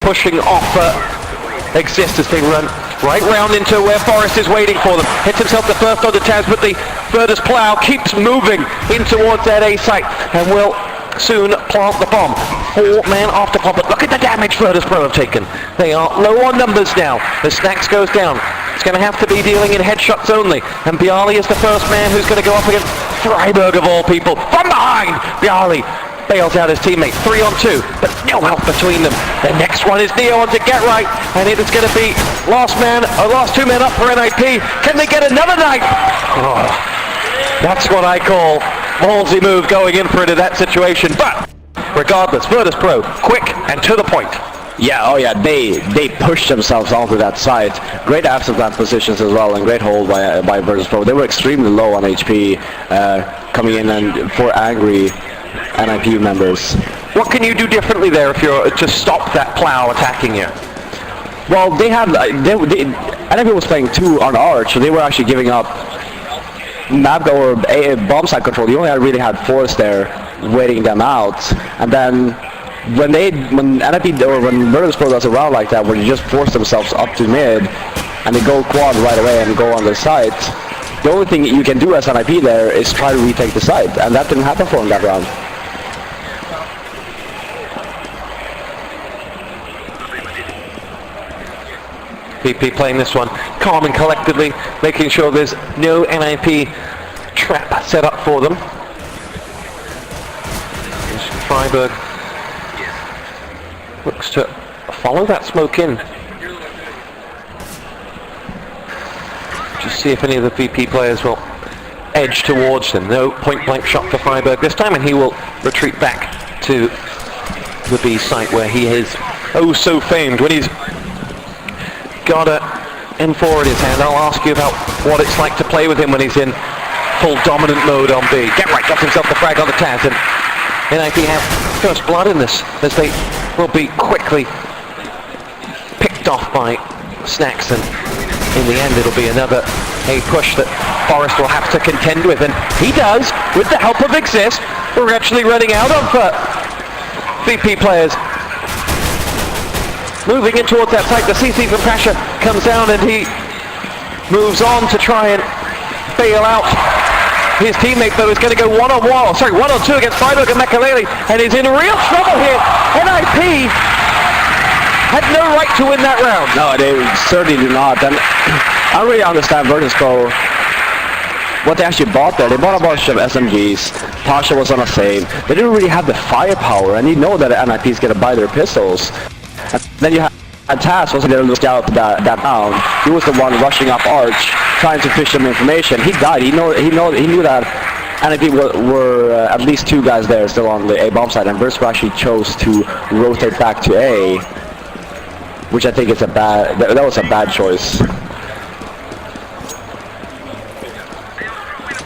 pushing off Exist as they run right round into where Forrest is waiting for them. Hits himself the first on the tabs, but the Virtus.Pro keeps moving in towards that A site and will soon plant the bomb. 4-man after pop, but look at the damage Virtus.Pro have taken. They are low on numbers now. The Snacks goes down. It's going to have to be dealing in headshots only, and Bialy is the first man who's going to go up against Freiburg of all people. From behind, Bialy bails out his teammate. 3 on 2, but no help between them. The next one is Neo on to get right, and it is going to be last 2 men up for NIP. Can they get another night? Oh, that's what I call ballsy move going in for it in that situation. But regardless, Virtus.Pro, quick and to the point. Yeah, oh yeah, they pushed themselves onto that site. Great after plant positions as well, and great hold by Virtus.Pro. They were extremely low on HP coming in and for angry NIP members. What can you do differently there if you're to stop that plow attacking you? Well, NIP was playing 2 on Arch, so they were actually giving up map or a bomb site control. You only really had Force there waiting them out, and then when NIP or when Virtus.Pro does a round like that, where you just force themselves up to mid and they go quad right away and go on the site, the only thing you can do as NIP there is try to retake the site, and that didn't happen for him that round. VP playing this one calm and collectively, making sure there's no NIP trap set up for them. Freiburg looks to follow that smoke in. Just see if any of the VP players will edge towards them. No point-blank shot for Freiburg this time, and he will retreat back to the B site where he is oh so famed when he's got a M4 in his hand. I'll ask you about what it's like to play with him when he's in full dominant mode on B. Get right, got himself the frag on the Taz, and NIP have first blood in this, as they will be quickly picked off by Snacks, and in the end it'll be another A push that Forrest will have to contend with, and he does, with the help of Exist. We're actually running out of VP players. Moving in towards that site, the CC from Pasha comes down, and he moves on to try and bail out his teammate, though is going to go 1-on-2 against Freiburg and Makaleli, and is in real trouble here. NIP had no right to win that round. No, they certainly do not, and I don't really understand Virtus.Pro what they actually bought there. They bought a bunch of SMGs, Pasha was on a save, they didn't really have the firepower, and you know that NIP is going to buy their pistols. And then you had Taz was there to look out that round. He was the one rushing up Arch, trying to fish some information. He died. He knew that NIP were at least 2 guys there still on the A bomb side, and Virtus.Pro actually chose to rotate back to A, which I think is that was a bad choice.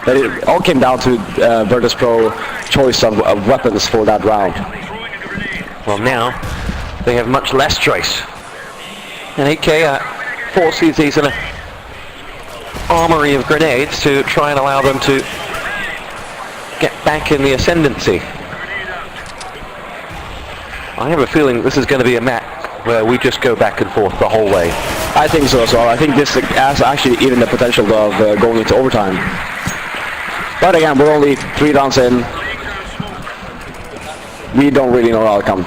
But it all came down to Virtus.Pro choice of weapons for that round. Well, now they have much less choice. And AK forces these in an armory of grenades to try and allow them to get back in the ascendancy. I have a feeling this is going to be a map where we just go back and forth the whole way. I think so as well. I think this has actually even the potential of going into overtime. But again, we're only 3 rounds in. We don't really know the outcome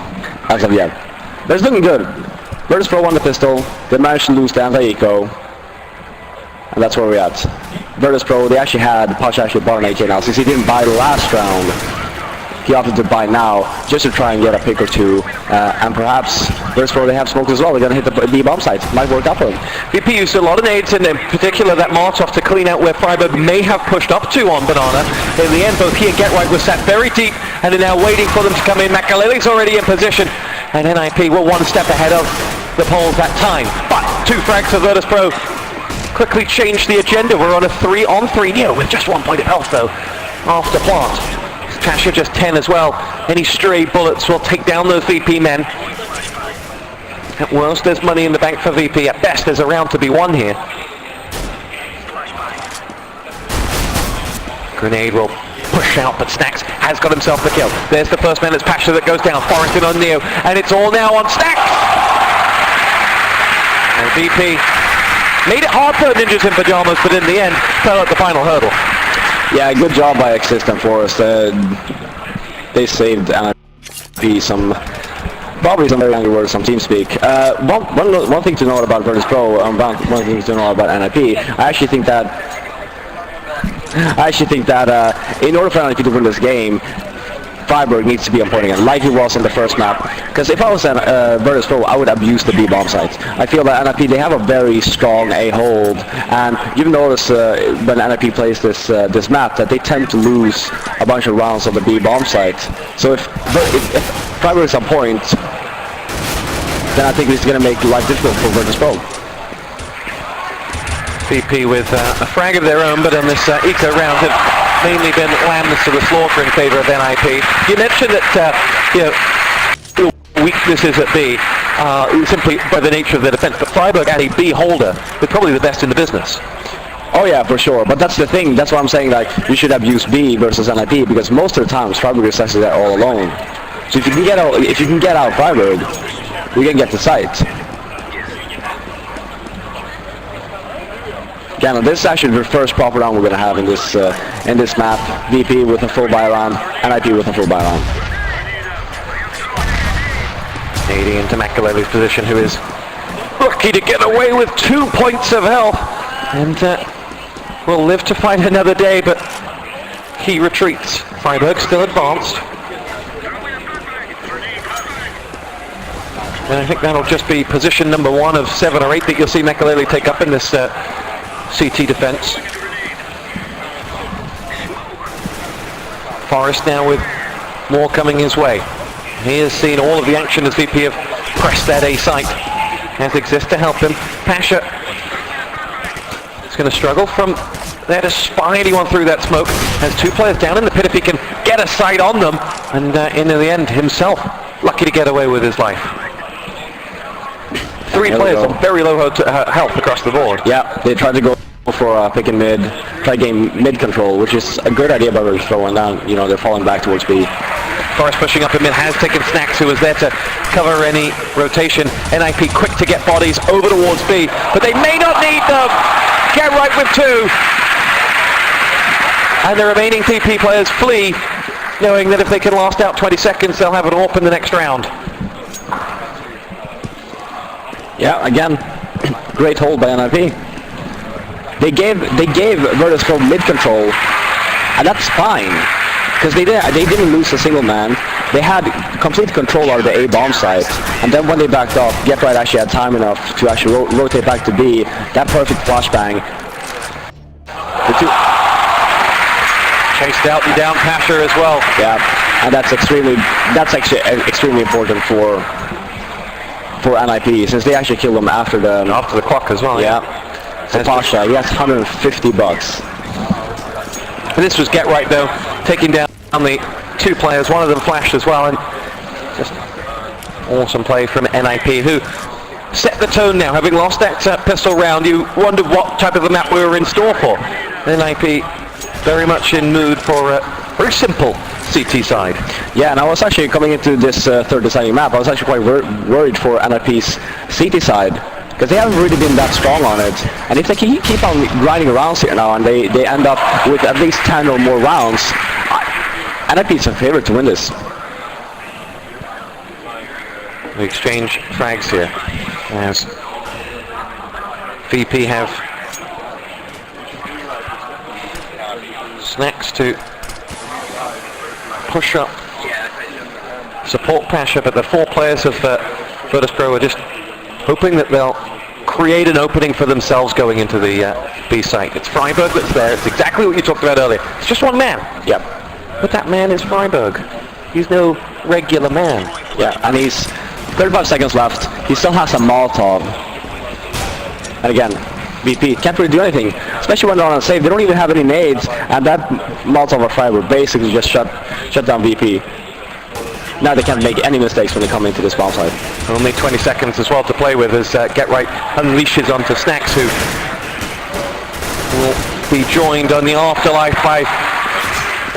as of yet. But it's looking good. Virtus.Pro won the pistol. They managed to lose the anti-eco. And that's where we're at. Virtus.Pro, they actually had, Pasha actually bought an AK now. Since he didn't buy the last round, he opted to buy now, just to try and get a pick or 2. And perhaps Virtus.Pro, they have smokes as well. They're going to hit the B bomb site. Might work out for them. VP used a lot of nades, and in particular that Molotov to clean out where Freiburg may have pushed up to on Banana. In the end, both he and Getright were sat very deep and are now waiting for them to come in. Makaleli's already in position, and NIP were 1 step ahead of the polls that time. But 2 frags for Virtus.Pro quickly changed the agenda. We're on a 3-on-3 Neo with just 1 point of health though after plant. Tasha just 10 as well. Any stray bullets will take down those VP men. At worst, there's money in the bank for VP. At best, there's a round to be won here. Grenade will push out, but Snacks has got himself the kill. There's the first man, it's Pasha that goes down. Forrest in on Neo, and it's all now on Snacks! VP made it hard for Ninjas in Pyjamas, but in the end, fell at the final hurdle. Yeah, good job by Exist and Forest. They saved NIP probably some very angry words on TeamSpeak. One thing to note about Virtus.Pro, one thing to know about NIP, I actually think that in order for NIP to win this game, Freiburg needs to be on point again, like he was on the first map. Because if I was Virtus.Pro, I would abuse the B-bomb sites. I feel that NIP, they have a very strong A-hold, and you've noticed when NIP plays this map that they tend to lose a bunch of rounds on the B-bomb site. So if Freiburg is on point, then I think it's going to make life difficult for Virtus.Pro. VP with a frag of their own, but on this eco round have mainly been lambs to the slaughter in favour of NIP. You mentioned that weaknesses at B simply by the nature of their defence, but Freiburg as a B holder is probably the best in the business. Oh yeah, for sure. But that's the thing. That's why I'm saying like you should have used B versus NIP, because most of the times Freiburg is actually there all alone. So if you can get out Freiburg, you can get the site. Again, this is actually the first proper round we're going to have in this map. VP with a full buy round, NIP with a full buy round. 80 into Makalele's position, who is lucky to get away with 2 points of health, and will live to fight another day, but he retreats. Freiburg still advanced. And I think that'll just be position number 1 of 7 or 8 that you'll see Makalele take up in this CT defense. Forrest now with more coming his way. He has seen all of the action as VP have pressed that A site. Has Exist to help him. Pasha is going to struggle from there to spy anyone through that smoke. Has 2 players down in the pit if he can get a sight on them. And in the end, himself lucky to get away with his life. 3 players on very low health across the board. Yeah, they tried to go for pick and mid, try game mid control, which is a good idea by Virtus.Pro, and now they're falling back towards B. Forrest pushing up in mid, has taken Snacks, who was there to cover any rotation. NIP quick to get bodies over towards B, but they may not need them. Get right with 2. And the remaining TP players flee, knowing that if they can last out 20 seconds, they'll have an AWP in the next round. Yeah, again, great hold by NIP. They gave Virtus.Pro mid control, and that's fine, because they didn't lose a single man. They had complete control of the A bomb site, and then when they backed off, Get Right actually had time enough to actually rotate back to B. That perfect flashbang. Chased out and down Pasha as well. Yeah, and that's actually extremely important for NIP, since they actually killed them after the clock as well. Yeah. So Pasha, he has $150. And this was Get Right though, taking down the 2 players. One of them flashed as well, and just awesome play from NIP, who set the tone now. Having lost that pistol round, you wondered what type of a map we were in store for. NIP very much in mood for a very simple CT side. Yeah, and I was actually coming into this third deciding map, I was actually quite worried for NIP's CT side, because they haven't really been that strong on it. And if they can keep on grinding rounds here now, and they end up with at least 10 or more rounds, NIP is a favorite to win this. We exchange frags here as VP have Snacks to push up, support Pasha, but the 4 players of Virtus.Pro are just hoping that they'll create an opening for themselves going into the B site. It's Freiburg that's there. It's exactly what you talked about earlier. It's just 1 man. Yep. But that man is Freiburg. He's no regular man. Yeah, and he's 35 seconds left. He still has a Molotov. And again, VP can't really do anything, especially when they're on safe. They don't even have any nades, and that Molotov of Freiburg basically just shut down VP. Now they can't make any mistakes when they come into this bomb site. Only 20 seconds as well to play with as Get Right unleashes onto Snacks, who will be joined on the afterlife by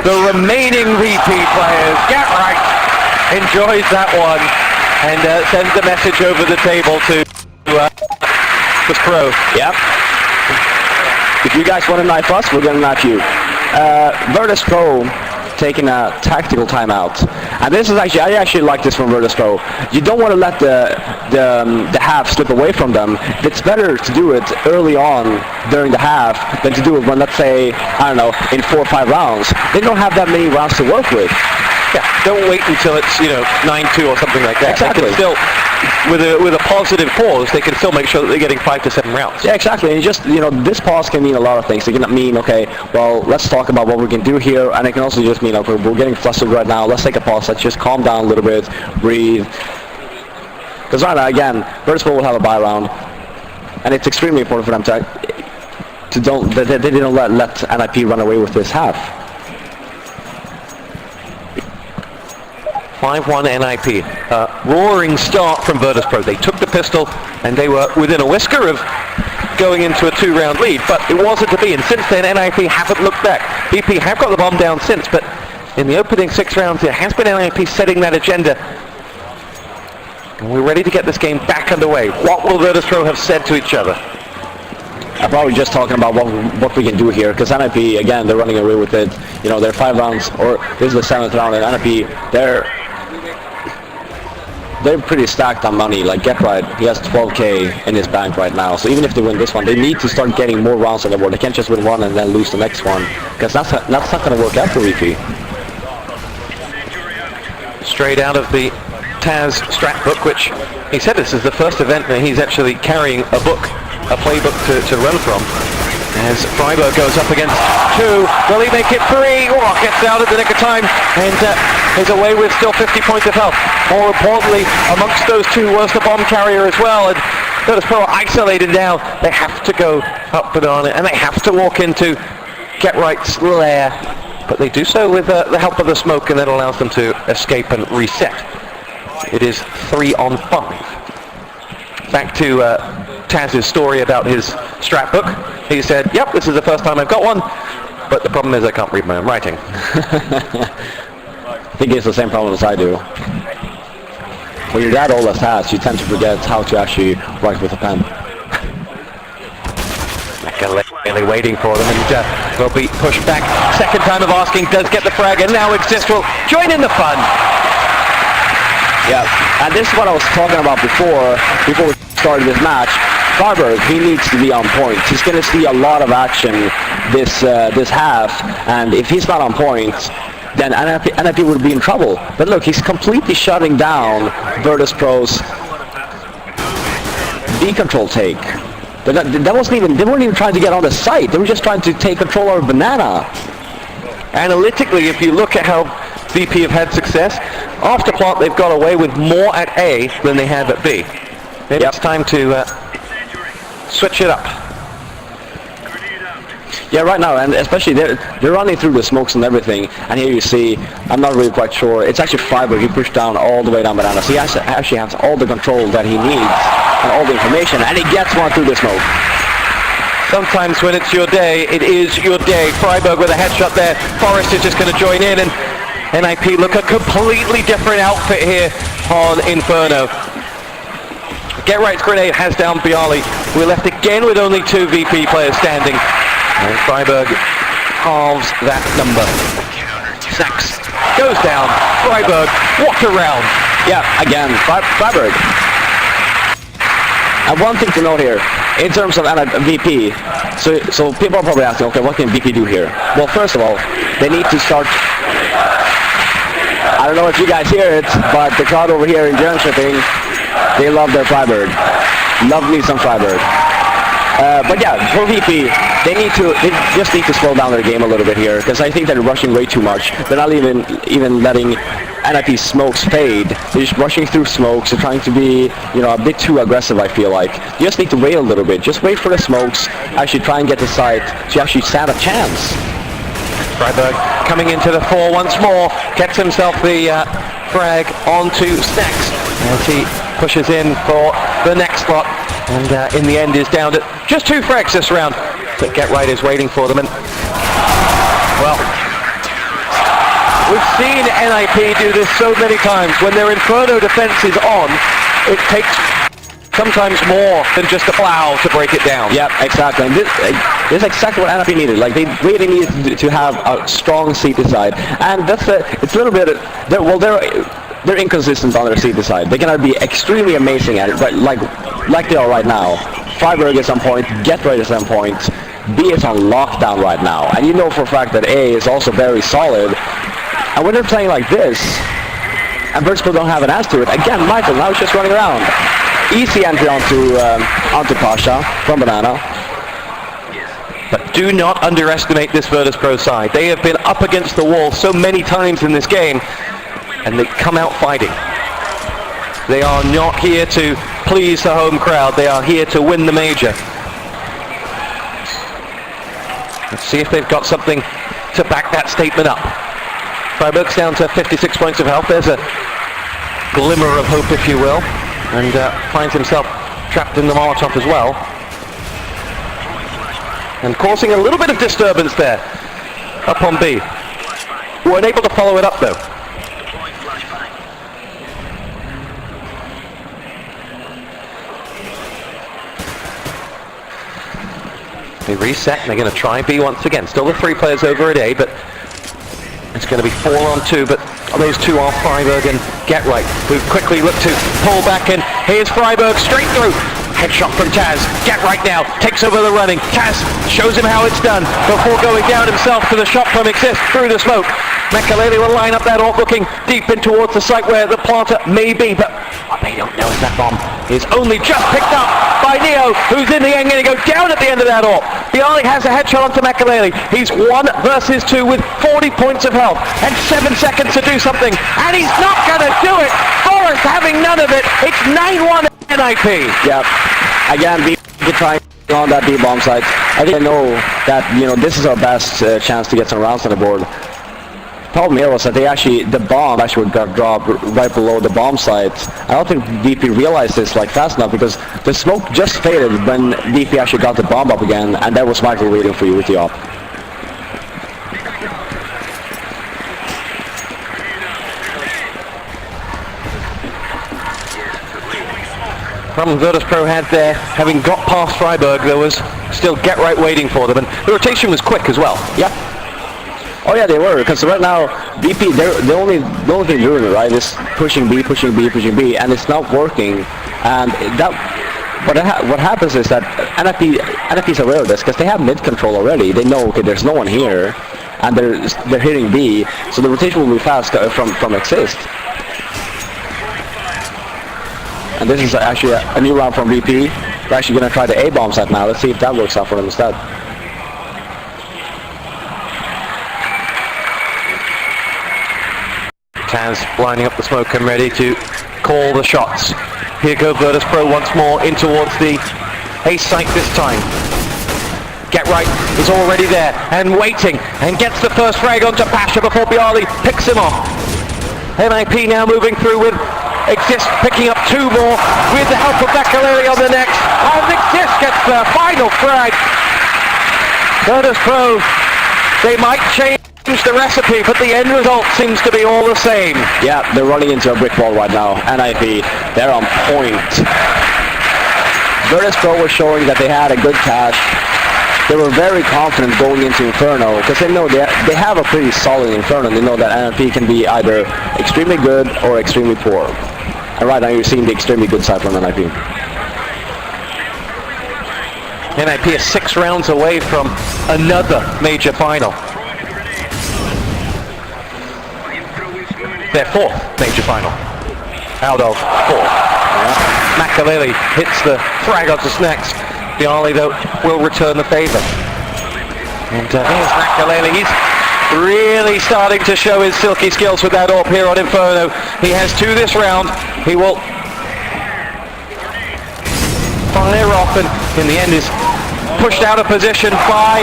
the remaining VP players. Get Right enjoys that one and sends a message over the table to Virtus.Pro. Yep. If you guys want to knife us, we're gonna knife you. Virtus.Pro taking a tactical timeout, and this is actually, I actually like this from Virtus.Pro. You don't want to let the half slip away from them. It's better to do it early on during the half than to do it when, let's say, I don't know, in 4 or 5 rounds. They don't have that many rounds to work with. Yeah, don't wait until it's 9-2 or something like that. Exactly. They can still, with a positive pause, they can still make sure that they're getting 5 to 7 rounds. Yeah, exactly. And just this pause can mean a lot of things. It can mean, okay, well, let's talk about what we can do here, and it can also just mean, okay, we're getting flustered right now. Let's take a pause. Let's just calm down a little bit, breathe. Because right now, again, Virtus.Pro will have a bye round, and it's extremely important for them they didn't let NIP run away with this half. 5-1 NIP. Roaring start from Virtus.Pro. They took the pistol and they were within a whisker of going into a 2-round lead, but it wasn't to be. And since then, NIP haven't looked back. VP have got the bomb down since, but in the opening 6 rounds, it has been NIP setting that agenda. And we're ready to get this game back underway. What will Virtus.Pro have said to each other? I'm probably just talking about what we can do here, because NIP, again, they're running away with it. They're 5 rounds, or this is the 7th round, and NIP, they're pretty stacked on money. Like Get Right, he has 12k in his bank right now. So even if they win this one, they need to start getting more rounds on the board. They can't just win one and then lose the next one, because that's not going to work out for VP. Straight out of the Taz strat book, which he said this is the first event that he's actually carrying a playbook to run from. As Freiburg goes up against 2, will he make it 3? Oh, gets out at the nick of time and is away with still 50 points of health. More importantly, amongst those 2 was the bomb carrier as well, and Virtus.Pro are isolated now. They have to go up banana and they have to walk into Get Right's lair, but they do so with the help of the smoke, and that allows them to escape and reset. It is 3-on-5. Back to Taz's story about his strat book. He said, yep, this is the first time I've got one, but the problem is I can't read my own writing. I think he has the same problem as I do. When you're that old as Taz, you tend to forget how to actually write with a pen. Really waiting for them, and will be pushed back. Second time of asking, does get the frag, and now Exist will join in the fun. Yeah, and this is what I was talking about before we started this match. Freiburg, he needs to be on point. He's going to see a lot of action this half, and if he's not on point, then NIP would be in trouble. But look, he's completely shutting down Virtus.Pro's B-control take. That wasn't even, they weren't even trying to get on the site. They were just trying to take control of banana. Analytically, if you look at how VP have had success, after plant they've got away with more at A than they have at B. Maybe it's time to switch it up. Yeah, right now, and especially they're running through the smokes and everything, and here you see, I'm not really quite sure, it's actually Freiburg. He pushed down all the way down banana, so he actually has all the control that he needs and all the information, and he gets one through the smoke. Sometimes when it's your day, it is your day. Freiburg with a headshot there. Forrest is just going to join in, and NIP look a completely different outfit here on Inferno. Get Right's grenade has down Bialy. We're left again with only 2 VP players standing. And Freiburg halves that number. Sachs goes down. Freiburg, what a round. Yeah, again, Freiburg. And one thing to note here, in terms of VP, so people are probably asking, okay, what can VP do here? Well, first of all, they need to start, I don't know if you guys hear it, but the crowd over here in Jönköping, they love their Freiburg. Love me some Freiburg. But yeah, for VP, they just need to slow down their game a little bit here, because I think they're rushing way too much. They're not even letting NIP smokes fade. They're just rushing through smokes. They're trying to be, a bit too aggressive, I feel like. You just need to wait a little bit. Just wait for the smokes, actually try and get the site, so you actually stand a chance. Freiburg coming into the 4 once more, gets himself the frag onto Snacks as he pushes in for the next slot, and in the end is down to just 2 frags this round, but Get Right is waiting for them, and well, we've seen NIP do this so many times. When their Inferno defense is on, it takes sometimes more than just a plow to break it down. Yep, exactly. And this is exactly what NFP needed. Like, they really needed to have a strong CT side, and it's a little bit. They're inconsistent on their CT side. They cannot be extremely amazing at it, but like they are right now. Freiburg is on point. Get Right is on point. B is on lockdown right now, and you know for a fact that A is also very solid. And when they're playing like this, and Virtus.Pro don't have an answer to it, again, Michael now is just running around. Easy entry onto Pasha from Banana. But do not underestimate this Virtus.Pro side. They have been up against the wall so many times in this game, and they come out fighting. They are not here to please the home crowd. They are here to win the major. Let's see if they've got something to back that statement up. Freiburg's down to 56 points of health. There's a glimmer of hope, if you will, and finds himself trapped in the Molotov as well, and causing a little bit of disturbance there up on B. Weren't able to follow it up though. They reset and they're going to try B once again. Still the 3 players over at A, but it's going to be 4 on 2, but those 2 are Freiburg and Get Right, who quickly look to pull back in. Here's Freiburg straight through. Headshot from Taz. Get Right now takes over the running. Taz shows him how it's done before going down himself to the shot from Exist through the smoke. Makaleli will line up that AWP, looking deep in towards the site where the planter may be, but what they don't know is that bomb is only just picked up by Neo, who's in the end going to go down at the end of that AWP. Bialik has a headshot onto Makaleli. He's 1 versus 2 with 40 points of health and 7 seconds to do something, and he's not going to do it. Forrest having none of it. It's 9-1 NIP. Yep. Again, we're trying on that B bomb site. I think I know that, this is our best chance to get some rounds on the board. Problem here was that the bomb actually got dropped right below the bomb site. I don't think DP realized this fast enough, because the smoke just faded when DP actually got the bomb up again, and that was Michael waiting for you with the op. Problem Virtus.Pro had there, having got past Freiburg, there was still Get Right waiting for them, and the rotation was quick as well. Yep. Oh yeah, they were, because right now BP, the only thing doing it, right, is pushing B, and it's not working. And what happens is that NFP is aware of this, because they have mid control already. They know, okay, there's no one here, and they're hitting B, so the rotation will be fast from Exist. And this is actually a new round from VP. They're actually going to try the A bomb set now. Let's see if that works out for them instead. Taz lining up the smoke and ready to call the shots. Here go Virtus.Pro once more in towards the A site this time. Get Right is already there and waiting, and gets the first frag onto Pasha before Bialy picks him off. NIP now moving through with Exist picking up 2 more with the help of Makaleli on the next, and Exist gets the final frag. Virtus.Pro, they might change the recipe, but the end result seems to be all the same. Yeah, they're running into a brick wall right now. NIP, they're on point. Virtus.Pro was showing that they had a good cache. They were very confident going into Inferno, because they know they have a pretty solid Inferno. They know that NIP can be either extremely good or extremely poor. And right now you're seeing the extremely good side from NIP. NIP is 6 rounds away from another major final. Their 4th major final out of 4. Makaleli hits the frag onto Snacks. Bialy, though, will return the favour. And there's Makaleli. He's really starting to show his silky skills with that AWP here on Inferno. He has 2 this round. He will fire off, and in the end is pushed out of position by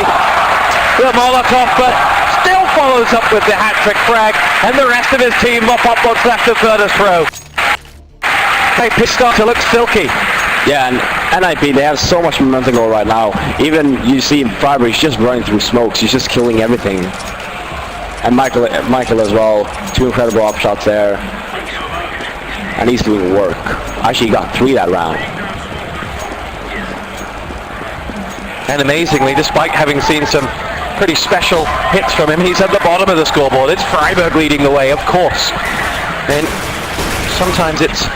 the Molotov, but still follows up with the hat-trick frag, and the rest of his team mop up what's left of Virtus.Pro. They start to look silky. Yeah, and NIP, they have so much momentum going right now. Even you see Freiburg, he's just running through smokes. He's just killing everything. And Michael as well. 2 incredible op shots there. And he's doing work. Actually, he got 3 that round. And amazingly, despite having seen some pretty special hits from him, he's at the bottom of the scoreboard. It's Freiburg leading the way, of course. And sometimes it's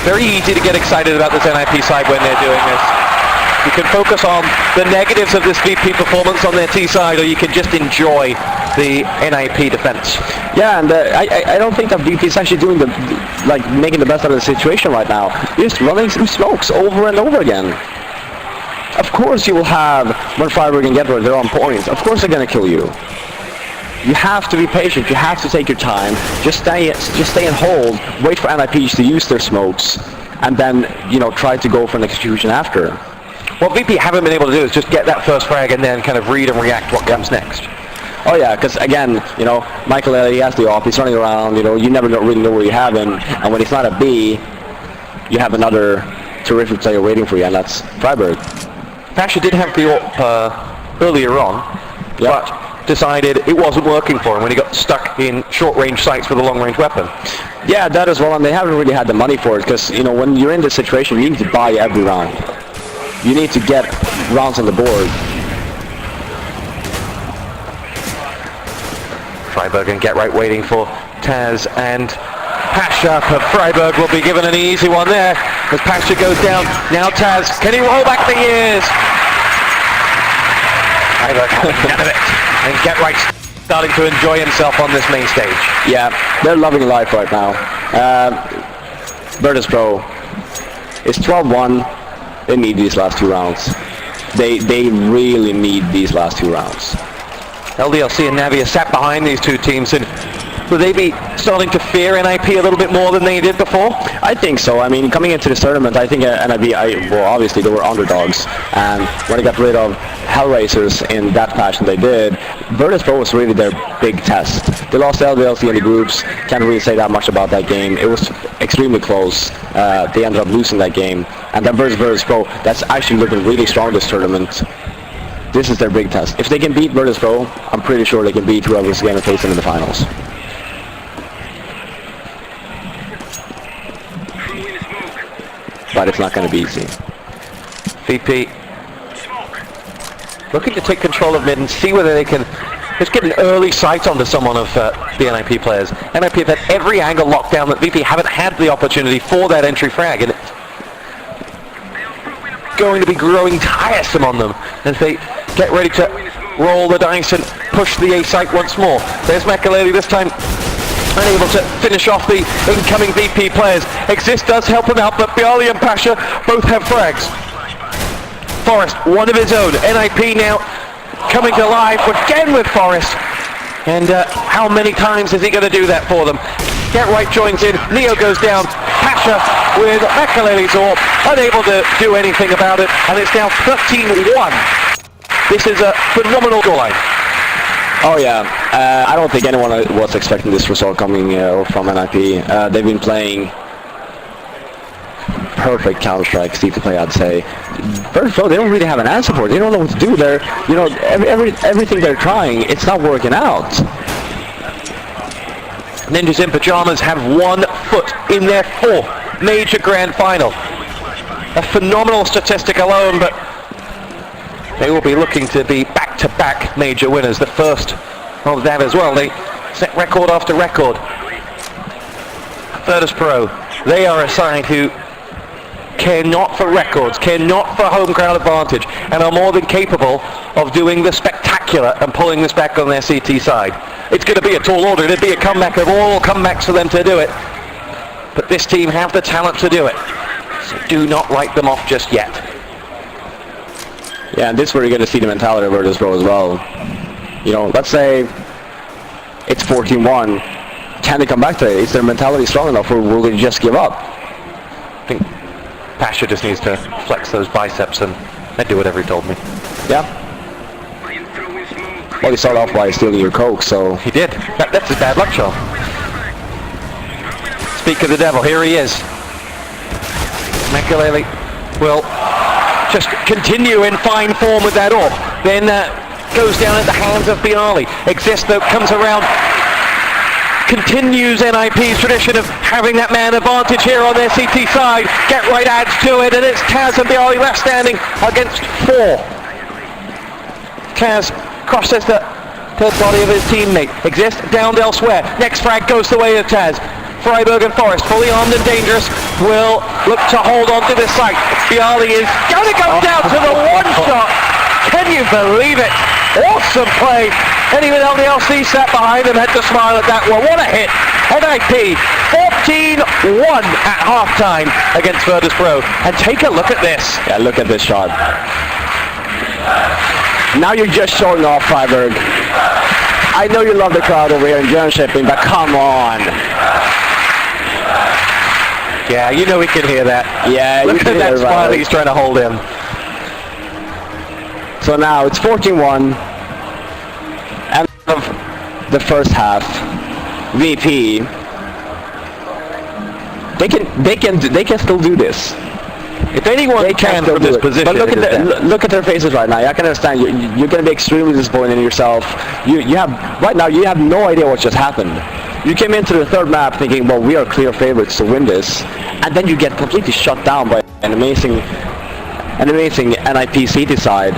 very easy to get excited about this NIP side when they're doing this. You can focus on the negatives of this VP performance on their T side, or you can just enjoy the NIP defense. Yeah, and I don't think that VP is actually doing making the best out of the situation right now. You're just running some smokes over and over again. Of course you will have, when Freiburg and Getler, they're on point, of course they're going to kill you. You have to be patient, you have to take your time, just stay and hold, wait for NIPs to use their smokes, and then, try to go for an execution after. What VP haven't been able to do is just get that first frag and then kind of read and react what comes next. Oh yeah, because again, Michael he has the off, he's running around, you never really know where you have him, and when he's not a B, you have another terrific player waiting for you, and that's Freiburg. Pasha did have the AWP earlier on, but decided it wasn't working for him when he got stuck in short-range sights with a long-range weapon. Yeah, that as well, and they haven't really had the money for it, because, when you're in this situation, you need to buy every round. You need to get rounds on the board. Freiburg and Get Right waiting for Taz and Pasha, but Freiburg will be given an easy one there as Pasha goes down. Now Taz, can he roll back the years? Freiburg having none of it. And Get Right starting to enjoy himself on this main stage. Yeah, they're loving life right now. Virtus.Pro is 12-1. They need these last two rounds. They really need these last two rounds. LDLC and Navi are sat behind these two teams, and will they be starting to fear NIP a little bit more than they did before? I think so. I mean, coming into this tournament, I think NIP, obviously they were underdogs, and when they got rid of Hellraisers in that fashion they did, Virtus.Pro was really their big test. They lost LDLC in the groups, can't really say that much about that game. It was extremely close. They ended up losing that game, and then Virtus.Pro, that's actually looking really strong this tournament. This is their big test. If they can beat Virtus.Pro, I'm pretty sure they can beat whoever's going to face them in the finals. But it's not going to be easy. VP looking to take control of mid and see whether they can just get an early sight onto someone of the NIP players. NIP have had every angle locked down that VP haven't had the opportunity for that entry frag, and it's going to be growing tiresome on them as they get ready to roll the dice and push the A site once more. There's Makaleli this time unable to finish off the incoming VP players. Exist does help him out, but Bialy and Pasha both have frags. Forrest, one of his own. NIP now coming to life again with Forrest. And how many times is he going to do that for them? Get Right joins in. Neo goes down. Pasha with Makaleli's AWP, unable to do anything about it. And it's now 13-1. This is a phenomenal scoreline. Oh yeah, I don't think anyone was expecting this result coming from NIP. They've been playing perfect Counter-Strike, Steve to play, I'd say. Virtus.Pro, they don't really have an answer for it. They don't know what to do. They're, everything they're trying, it's not working out. Ninjas in Pyjamas have 1 foot in their 4th major grand final. A phenomenal statistic alone, but they will be looking to be back-to-back major winners. The first of that as well. They set record after record. Virtus.Pro, they are a side who care not for records, care not for home ground advantage, and are more than capable of doing the spectacular and pulling this back on their CT side. It's going to be a tall order. It'll be a comeback of all comebacks for them to do it. But this team have the talent to do it. So do not write them off just yet. Yeah, and this is where you're going to see the mentality of Virtus.Pro as well. Let's say it's 14-1. Can they come back to it? Is their mentality strong enough, or will they just give up? I think Pasha just needs to flex those biceps and do whatever he told me. Yeah. Well, he started off by stealing your coke, so... He did. That's his bad luck charm. Speak of the devil, here he is. Makaleli will just continue in fine form with that AWP. Then goes down at the hands of Bialy. Exist though, comes around. continues NIP's tradition of having that man advantage here on their CT side. Get right adds to it, and it's Taz and Bialy left standing against 4. Taz crosses the third body of his teammate. Exist downed elsewhere. Next frag goes the way of Taz. Freiburg and Forrest, fully armed and dangerous, will look to hold on to this site. Bialy is going to go down to the one shot. Can you believe it? Awesome play. Anyone else he sat behind him had to smile at that one. What a hit. NIP 14-1 at halftime against Virtus.Pro. And take a look at this. Yeah, look at this shot. Now you're just showing off, Freiburg. I know you love the crowd over here in Jönköping, but come on. Yeah, you know we can hear that. Yeah, look at that smile he's trying to hold in. So now it's 14-1. And of the first half, VP, they can still do this. If anyone can from this position, but look at their faces right now. I can understand you're going to be extremely disappointed in yourself. You have right now. You have no idea what just happened. You came into the third map thinking, well, we are clear favorites to win this, and then you get completely shut down by an amazing NIP CT side.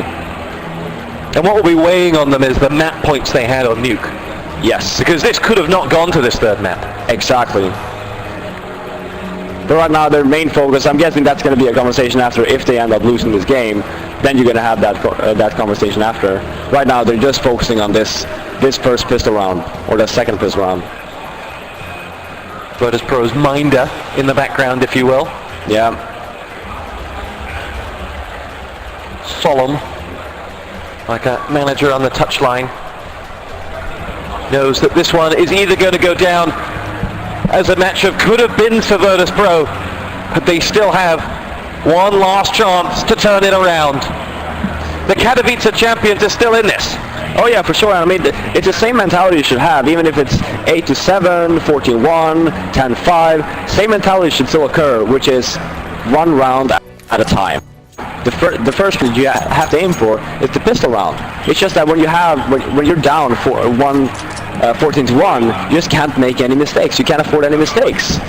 And what will be weighing on them is the map points they had on Nuke. Yes, because this could have not gone to this third map. Exactly. But right now, their main focus, I'm guessing that's going to be a conversation after if they end up losing this game. Then you're going to have that conversation after. Right now, they're just focusing on this first pistol round, or the second pistol round. Virtus.Pro's minder in the background, if you will. Yeah. Solemn, like a manager on the touchline. Knows that this one is either going to go down as a matchup could have been for Virtus.Pro, but they still have one last chance to turn it around. The Katowice champions are still in this. Oh yeah, for sure. I mean, it's the same mentality you should have, even if it's 8-7, 14-1, 10-5. Same mentality should still occur, which is one round at a time. The first thing you have to aim for is the pistol round. It's just that when you're down for 14-1, you just can't make any mistakes. You can't afford any mistakes.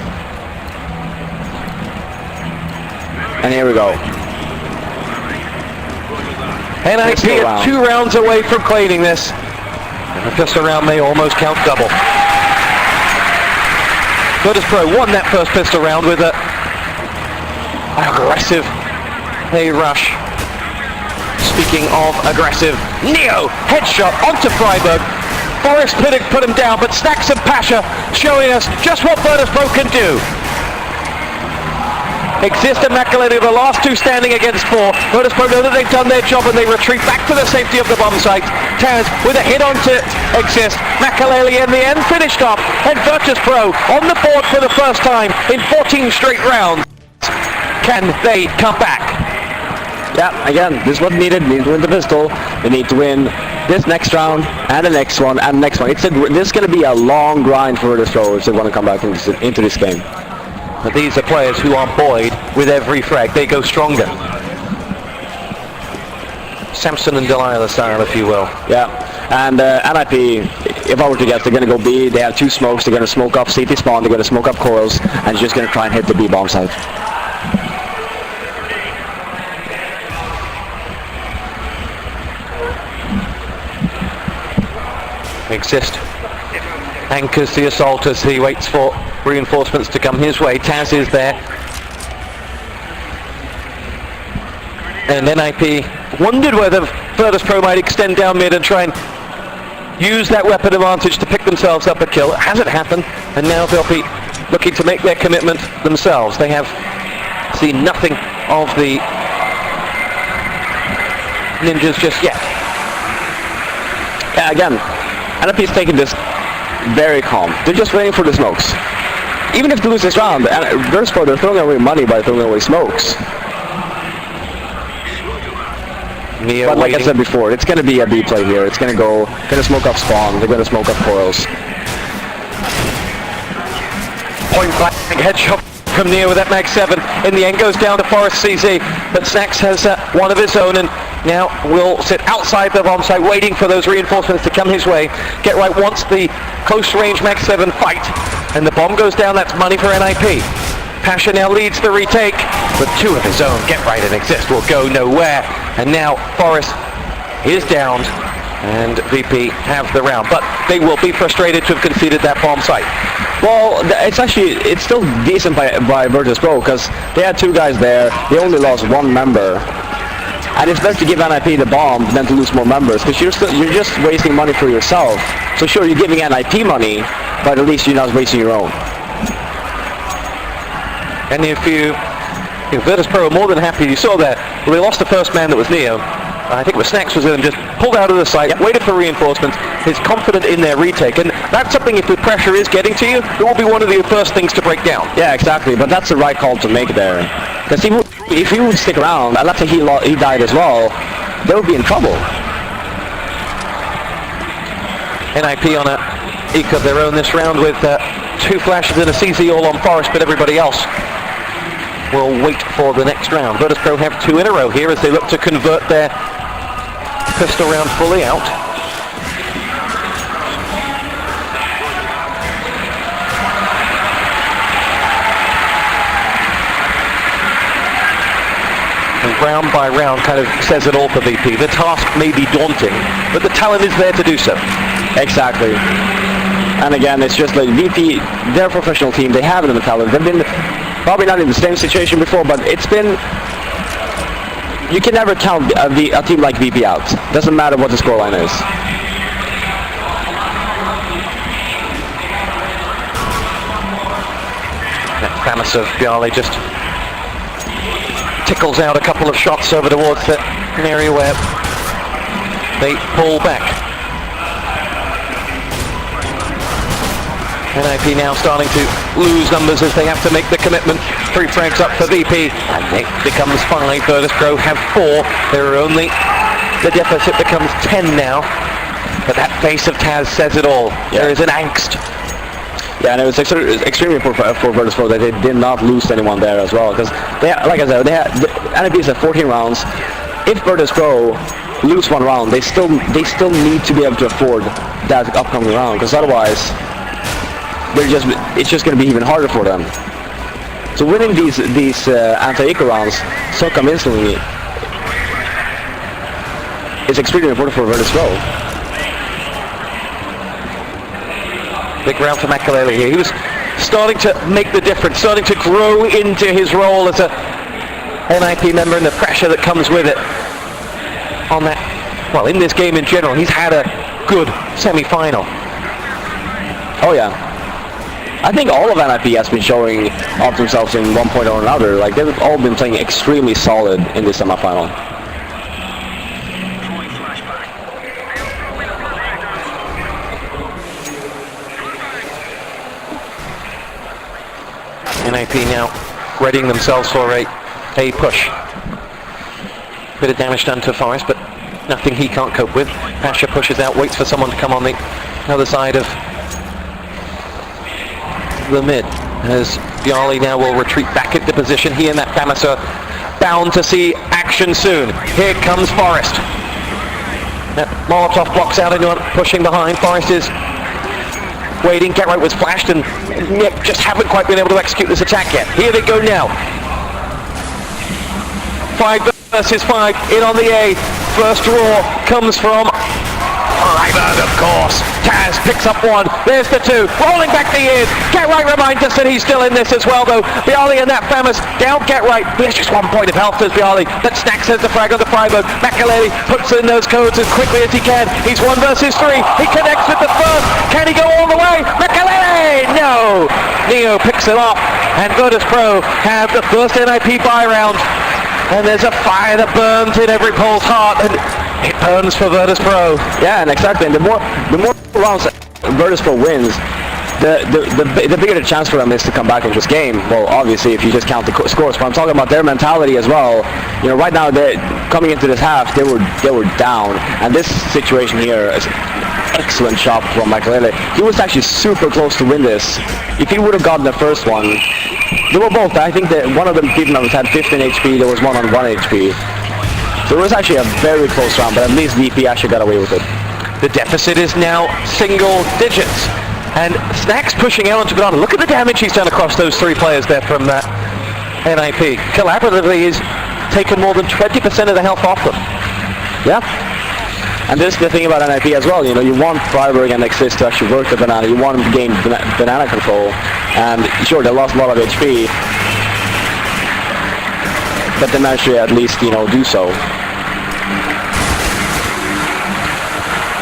And here we go. NIP is 2 rounds away from claiming this. And the pistol round may almost count double. Virtus.Pro won that first pistol round with an aggressive rush. Speaking of aggressive, Neo headshot onto Freiburg. Forrest put him down, but Stacks and Pasha showing us just what Virtus.Pro can do. Exist and Makaleli are the last 2 standing against 4. Virtus.Pro know that they've done their job and they retreat back to the safety of the bomb site. Taz with a hit onto Exist. Makaleli in the end finished off, and Virtus.Pro on the board for the first time in 14 straight rounds. Can they come back? Yeah, again, this is what needed. They need to win the pistol. They need to win this next round, and the next one, and the next one. This is going to be a long grind for Virtus.Pro if they want to come back into this game. But these are players who are buoyed with every frag. They go stronger. Samson and Delilah style, if you will. Yeah, and NIP, if I were to guess, they're going to go B. They have 2 smokes. They're going to smoke up CT spawn. They're going to smoke up coils, and just going to try and hit the B bomb site. Exist anchors the assault as he waits for reinforcements to come his way. Taz is there, and NIP wondered whether Virtus.Pro might extend down mid and try and use that weapon advantage to pick themselves up a kill. It hasn't happened, and now they'll be looking to make their commitment themselves. They have seen nothing of the ninjas just yet. Yeah, again, NIP's taking this very calm. They're just waiting for the smokes. Even if they lose this round, Virtus.Pro, they're throwing away money by throwing away smokes. But like I said before, it's going to be a B play here. It's going to smoke up spawn. They're going to smoke up coils. Point blank headshot from Neo with that Mag 7. In the end goes down to Forest CZ, but Snacks has one of his own and now will sit outside the bomb site waiting for those reinforcements to come his way. Get Right wants the close range Mag 7 fight, and the bomb goes down. That's money for NIP. Pasha now leads the retake, but two of his own, Get Right and Exist, will go nowhere. And now Forest is downed, and VP have the round. But they will be frustrated to have conceded that bomb site. Well, it's still decent by Virtus.Pro, because they had two guys there. They only lost one member. And it's better to give NIP the bomb than to lose more members, because you're just wasting money for yourself. So sure, you're giving NIP money, but at least you're not wasting your own. And if Virtus.Pro are more than happy, you saw that, well, they lost the first man that was Neo. I think it was Snacks was in and just pulled out of the site, waited for reinforcements, is confident in their retake. And that's something, if the pressure is getting to you, it will be one of the first things to break down. Yeah, exactly, but that's the right call to make there. Because if he would stick around, and let's say he died as well, they would be in trouble. NIP on a eke of their own this round with two flashes and a CZ all on Forest, but everybody else will wait for the next round. Virtus.Pro have two in a row here as they look to convert their pistol round fully out. And round by round kind of says it all for VP. The task may be daunting, but the talent is there to do so. Exactly. And again, it's just like VP, they're a professional team. They have it in the talent. They've been probably not in the same situation before, but it's been... You can never count a team like VP out. Doesn't matter what the scoreline is. That Pyjamas of Bjarli just tickles out a couple of shots over towards the area where they pull back. NIP now starting to lose numbers as they have to make the commitment. 3 frags up for VP, and it becomes 5. Virtus.Pro have 4. There are only, the deficit becomes 10 now. But that face of Taz says it all. Yeah. There is an angst. Yeah, and it was extremely important for Virtus.Pro that they did not lose anyone there as well. Because, like I said, NIP is at 14 rounds. If Virtus.Pro lose one round, they still need to be able to afford that upcoming round. Because otherwise, it's just going to be even harder for them. So winning these anti-eco rounds so convincingly is extremely important for Virtus.Pro. Big round for Makalele here. He was starting to make the difference, starting to grow into his role as a NIP member and the pressure that comes with it. On that, well, in this game in general, he's had a good semi-final. Oh yeah. I think all of NIP has been showing off themselves in one point or another. Like, they've all been playing extremely solid in this semifinal. NIP now readying themselves for a push. Bit of damage done to Forest, but nothing he can't cope with. Pasha pushes out, waits for someone to come on the other side of the mid, as Bjarli now will retreat back into position. He and that Pyjamas are bound to see action soon. Here comes Forest. That Molotov blocks out anyone pushing behind. Forest is waiting. Get Right was flashed and just haven't quite been able to execute this attack yet. Here they go now. 5 versus 5 in on the A. First draw comes from Ryberg, of course. Taz picks up 1. There's the 2. Rolling back the ears. Get Right reminds us that he's still in this as well, though. Bjarli and that Pyjamas down Get Right. He has just 1 point of health as Bjarli. That Snacks has the frag on the Freiburg. Makalele puts in those codes as quickly as he can. He's 1 versus 3. He connects with the first. Can he go all the way? Makalele! No! Neo picks it off. And Virtus.Pro have the first NIP buy round. And there's a fire that burns in every Pole's heart, and it burns for Virtus.Pro. Yeah, and exactly. And the more rounds Virtus.Pro wins, the bigger the chance for them is to come back in this game. Well, obviously, if you just count the scores, but I'm talking about their mentality as well. You know, right now, they're coming into this half, they were down, and this situation here is excellent shot from Makalele. He was actually super close to win this. If he would have gotten the first one, They were both. I think that one of them team members had 15 HP. There was one on 1 HP. So it was actually a very close round, but at least VP actually got away with it. The deficit is now single digits. And Snack's pushing out onto Banana. Look at the damage he's done across those 3 players there from NIP. Collaboratively, he's taken more than 20% of the health off them. Yeah. And this is the thing about NIP as well. You know, you want Freiburg and Exist to actually work the Banana. You want them to gain Banana control. And sure, they lost a lot of HP. But they managed to at least, you know, do so.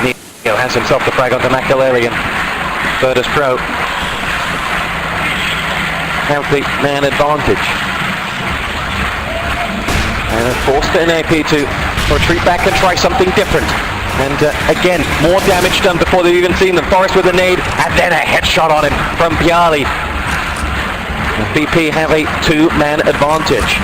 Neo has himself the frag onto Makaleli, and Virtus.Pro have the man advantage. And forced the NAP to retreat back and try something different. And again, more damage done before they've even seen them. Forrest with a nade, and then a headshot on him from Piali. BP have a 2-man advantage.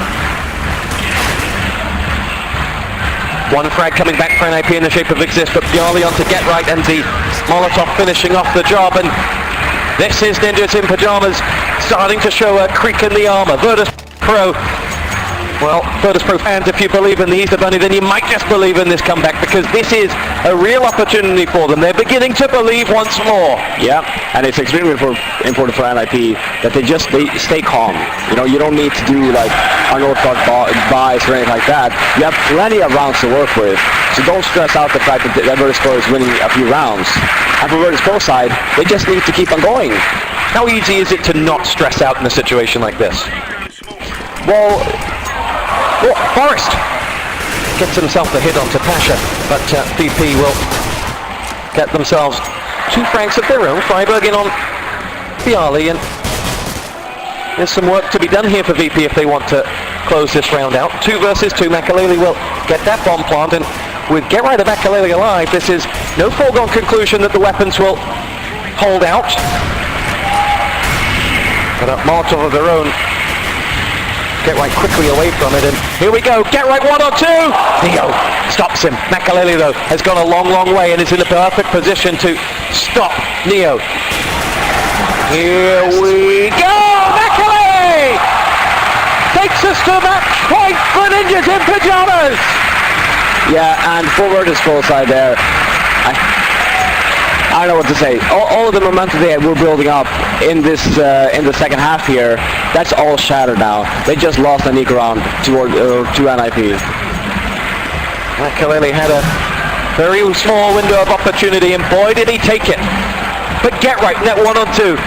One frag coming back for NIP in the shape of Exist, but Piali onto Get Right, and the Molotov finishing off the job. And this is Ninjas in Pyjamas starting to show a creak in the armor. Virtus.Pro. Well, Virtus.Pro fans, if you believe in the Easter Bunny, then you might just believe in this comeback, because this is a real opportunity for them. They're beginning to believe once more. Yeah, and it's extremely important for NIP that they stay calm. You know, you don't need to do like unorthodox buys or anything like that. You have plenty of rounds to work with, so don't stress out the fact that Virtus.Pro is winning a few rounds. And for Virtus.Pro side, they just need to keep on going. How easy is it to not stress out in a situation like this? Well, Forrest gets himself a hit onto Pasha, but VP will get themselves 2 frags of their own. Freiburg in on Piali, and there's some work to be done here for VP if they want to close this round out. 2 versus 2. Makaleli will get that bomb plant, and with Get Right of Makaleli alive, this is no foregone conclusion that the weapons will hold out. But a Molotov of their own. Get Right quickly away from it, and here we go. Get Right 1 or 2. Neo stops him. Makaleli, though, has gone a long, long way and is in a perfect position to stop Neo. Here we go. Makaleli takes us to match point for Ninjas in Pyjamas. yeah, and for Virtus.Pro side there, I don't know what to say. All of the momentum they were building up in this in the second half here, that's all shattered now. They just lost a sneak round to NIP. Makaleli had a very small window of opportunity, and boy did he take it. But Get Right, net 1 on 2.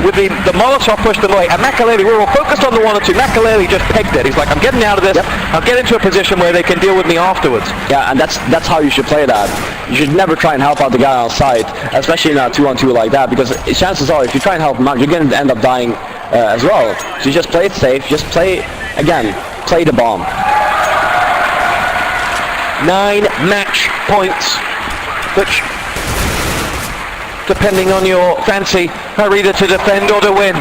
With the Molotov pushed them away, and Makaleli, we were focused on the 1 or 2. Makaleli just pegged it. He's like, I'm getting out of this. Yep. I'll get into a position where they can deal with me afterwards. Yeah, and that's how you should play that. You should never try and help out the guy on site, especially in a 2-on-2 like that, because chances are, if you try and help him out, you're going to end up dying as well. So you just play it safe. Just play the bomb. 9 match points, which, depending on your fancy, are either to defend or to win.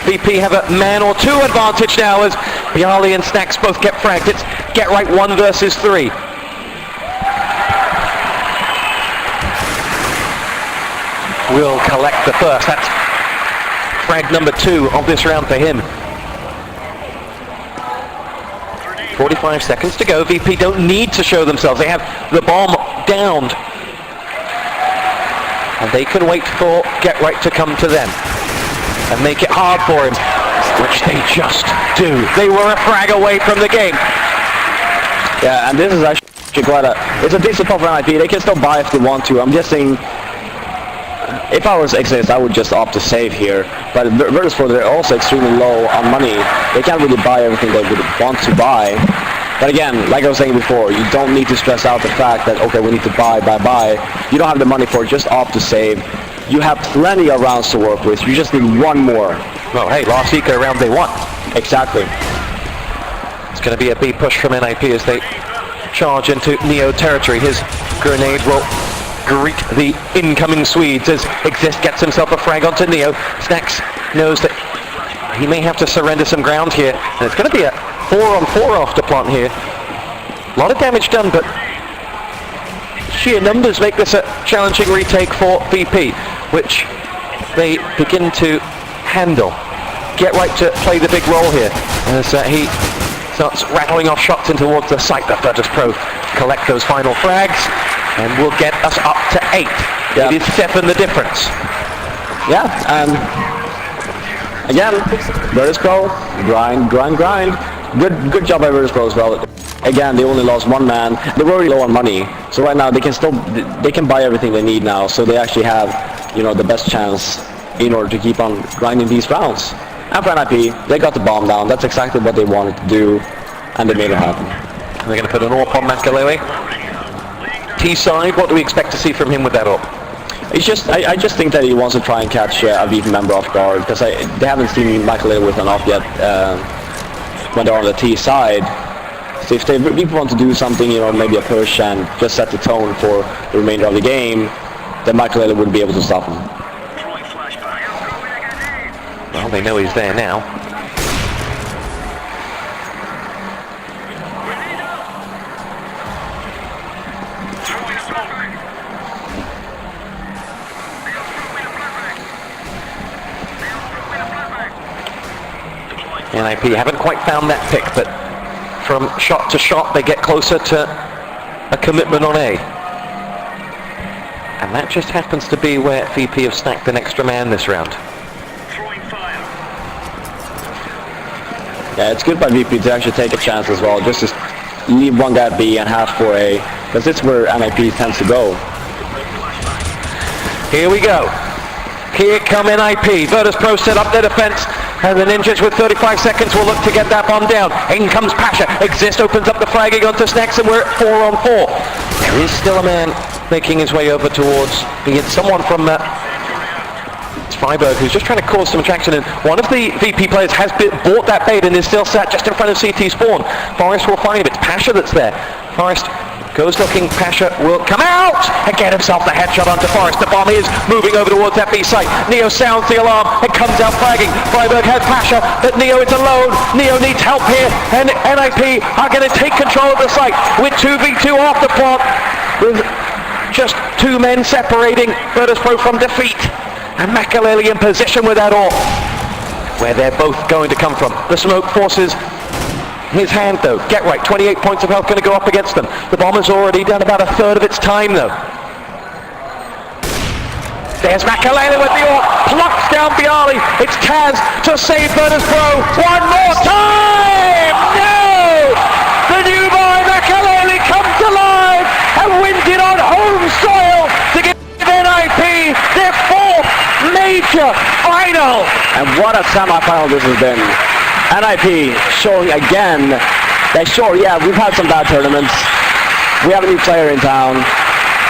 VP have a man or 2 advantage now as Piali and Snacks both get fragged. It's Get Right 1 versus 3. Will collect the first. That's frag number 2 of this round for him. 45 seconds to go. VP don't need to show themselves. They have the bomb downed. And they can wait for Get Right to come to them and make it hard for him, which they just do. They were a frag away from the game. Yeah, and this is actually it's a decent pop for NIP. They can still buy if they want to. I'm just saying, if I was Exist, I would just opt to save here. But Virtus.Pro, they're also extremely low on money. They can't really buy everything they would want to buy. But again, like I was saying before, you don't need to stress out the fact that, okay, we need to buy. You don't have the money for it, just opt to save. You have plenty of rounds to work with. You just need 1 more. Well, hey, last week round they won. Exactly. It's going to be a B push from NIP as they charge into Neo territory. His grenade will greet the incoming Swedes as Exist gets himself a frag onto Neo. Snacks knows that he may have to surrender some ground here, and it's going to be a 4-on-4 after plant here. A lot of damage done, but sheer numbers make this a challenging retake for VP, which they begin to handle. get right to play the big role here as he starts rattling off shots in towards the site. The Virtus.Pro collect those final frags and will get us up to 8. Yeah. It is 7 the difference. Yeah, and again, Virtus.Pro, grind. Good job by Virtus.Pro as well. Again, they only lost one man. They were already low on money, so right now they can buy everything they need now. So they actually have, the best chance in order to keep on grinding these rounds. And for NIP, they got the bomb down. That's exactly what they wanted to do, and they made it happen. They're going to put an AWP on Makalele. T-side, what do we expect to see from him with that AWP? It's just, I just think that he wants to try and catch a VP member off guard, because they haven't seen Makalele with an AWP yet when they're on the T side. So if people want to do something, maybe a push and just set the tone for the remainder of the game, then Makalele wouldn't be able to stop him. Well, they know he's there now. NIP haven't quite found that pick, but from shot to shot they get closer to a commitment on A. And that just happens to be where VP have stacked an extra man this round. Yeah, it's good by VP to actually take a chance as well, just to leave one guy at B and half for A, because it's where NIP tends to go. Here we go. Here come NIP. Virtus.Pro set up their defense, and the Ninjas with 35 seconds will look to get that bomb down. In comes Pasha. Exist opens up the flagging onto Snacks, and we're at 4-on-4. There is still a man making his way over towards being someone from Freiburg who's just trying to cause some attraction, and one of the VP players has bought that bait and is still sat just in front of CT spawn. Forrest will find him. It's Pasha that's there. Forrest goes looking. Pasha will come out and get himself the headshot onto Forrest. The bomb is moving over towards that B site. Neo sounds the alarm and comes out flagging. Freiburg has Pasha, but Neo is alone. Neo needs help here, and NIP are going to take control of the site with 2v2 off the plot, with just 2 men separating Virtus.Pro from defeat. And Makalele in position with that AWP, where they're both going to come from. The smoke forces his hand though. Get right, 28 points of health going to go up against them. The bomber's already done about 1/3 of its time though. There's Makalele with the AWP, plucks down Bialy. It's Taz to save Virtus.Pro. One more time! No! The new boy Makalele comes alive and wins it on home soil to give NIP their 4th major final. And what a semi-final this has been. NIP showing again that we've had some bad tournaments. We have a new player in town,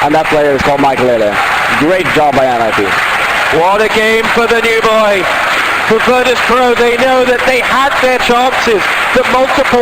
and that player is called Makalele. Great job by NIP. What a game for the new boy. For Virtus.Pro, they know that they had their chances, that multiple